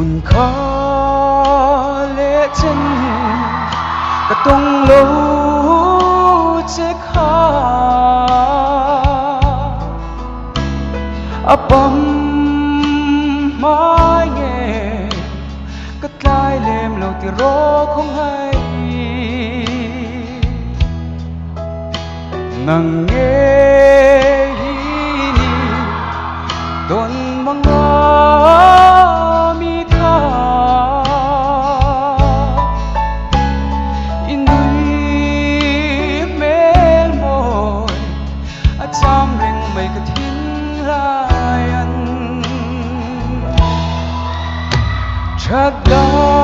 buồn khó lẽ chân cả tung lâu chết khó bấm mãi nghe cất lai lem lâu thì rõ không hay nang nghe hini don mga mita inui mel moy at sam reng may katin rayan chagda